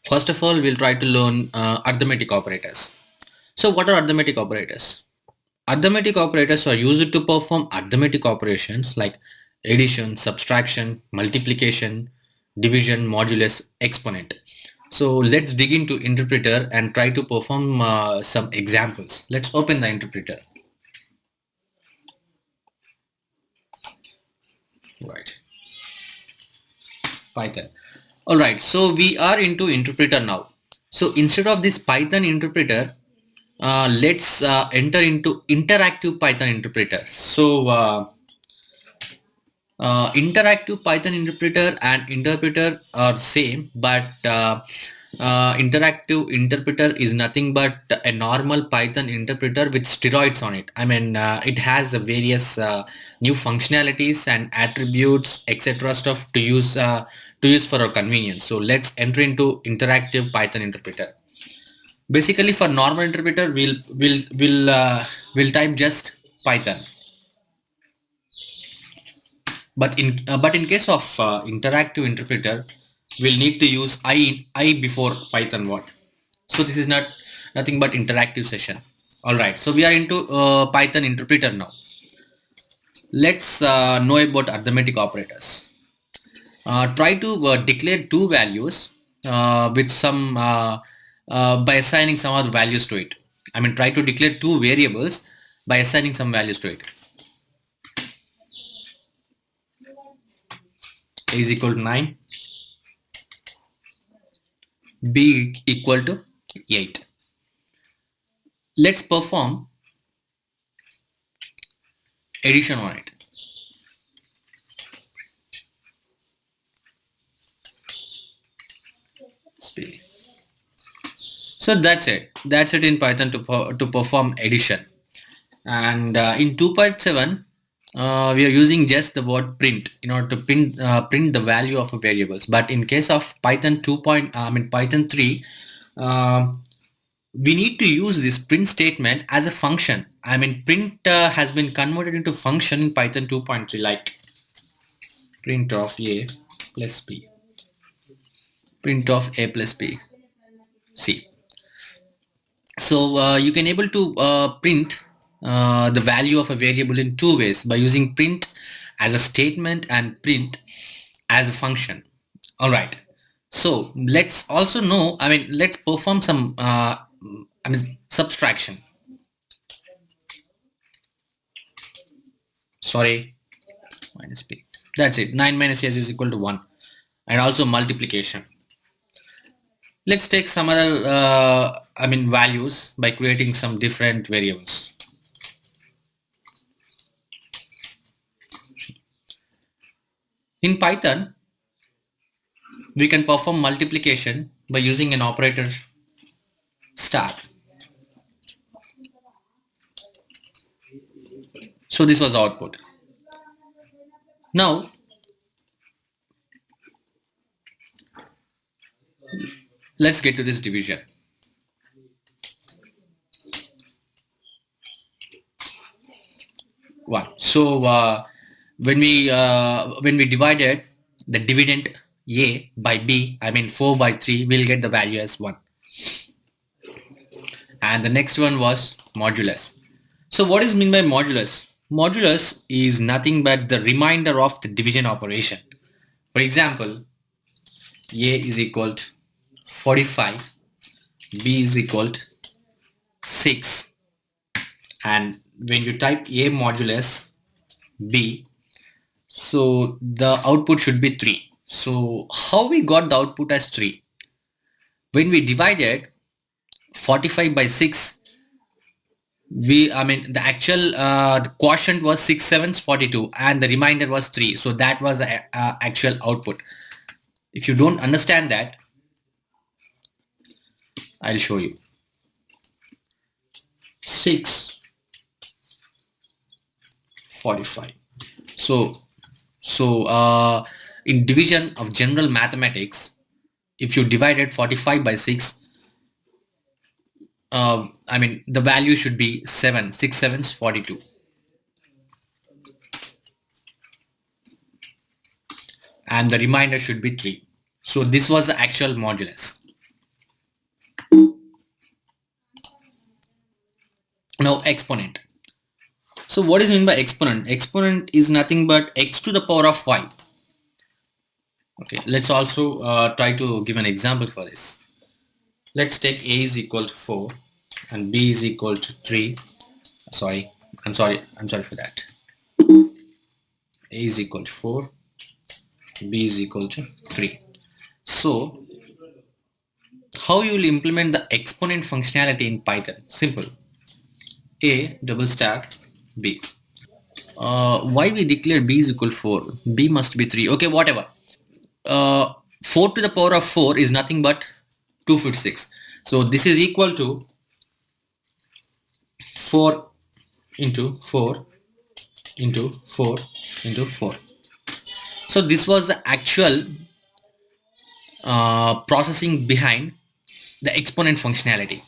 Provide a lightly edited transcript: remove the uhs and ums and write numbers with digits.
First of all, we'll try to learn arithmetic operators. So what are arithmetic operators? Arithmetic operators are used to perform arithmetic operations like addition, subtraction, multiplication, division, modulus, exponent. So let's dig into interpreter and try to perform some examples. Let's open the interpreter. Right. Python. All right. So we are into interpreter now. So instead of this Python interpreter, let's enter into interactive Python interpreter. So interactive Python interpreter and interpreter are same, but interactive interpreter is nothing but a normal Python interpreter with steroids on it. I mean, it has various new functionalities and attributes, etc. stuff to use for our convenience. So let's enter into interactive Python interpreter. Basically, for normal interpreter, we'll type just Python. But in case of interactive interpreter, we'll need to use I before Python what. So this is not nothing but interactive session. All right. So we are into Python interpreter now. Let's know about arithmetic operators. Try to declare two values with some by assigning some other values to it. I mean, try to declare two variables by assigning some values to it. A is equal to 9, B equal to 8. Let's perform addition on it. Speed. So that's it. That's it in Python to perform addition. And in 2.7, we are using just the word print in order to print the value of a variables. But in case of Python 2. Python 3, we need to use this print statement as a function. I mean, print has been converted into function in Python 2.3, like print of a plus b, print of a plus b, c. So you can able to print the value of a variable in two ways, by using print as a statement and print as a function. All right. So let's also know, I mean, let's perform some subtraction. Sorry, minus b. That's it. 9 minus s is equal to 1. And also multiplication. Let's take some other values by creating some different variables. In Python, we can perform multiplication by using an operator star. So this was output. Now let's get to this division. One. So when we divided the dividend a by b, I mean 4 by 3, we'll get the value as 1. And the next one was modulus. So what is mean by modulus? Modulus is nothing but the remainder of the division operation. For example, a is equal to 45, b is equal to 6, and when you type a modulus b, so the output should be 3. So how we got the output as 3? When we divided 45 by 6, the actual the quotient was 6 sevens 42 and the remainder was 3. So that was the actual output. If you don't understand that, I'll show you. 6 45. So in division of general mathematics, if you divided 45 by 6, the value should be 7. 6 sevens 42. And the remainder should be 3. So this was the actual modulus. exponent. So what is meant by exponent? Exponent is nothing but x to the power of y. Okay, let's also try to give an example for this. Let's take a is equal to 4 and b is equal to 3. I'm sorry for that. A is equal to 4, b is equal to 3. So how you will implement the exponent functionality in Python? Simple. A double star b. Why we declare b is equal to 4? B must be 3. Okay, whatever. 4 to the power of 4 is nothing but 256. So this is equal to 4 into 4 into 4 into 4. So this was the actual processing behind the exponent functionality.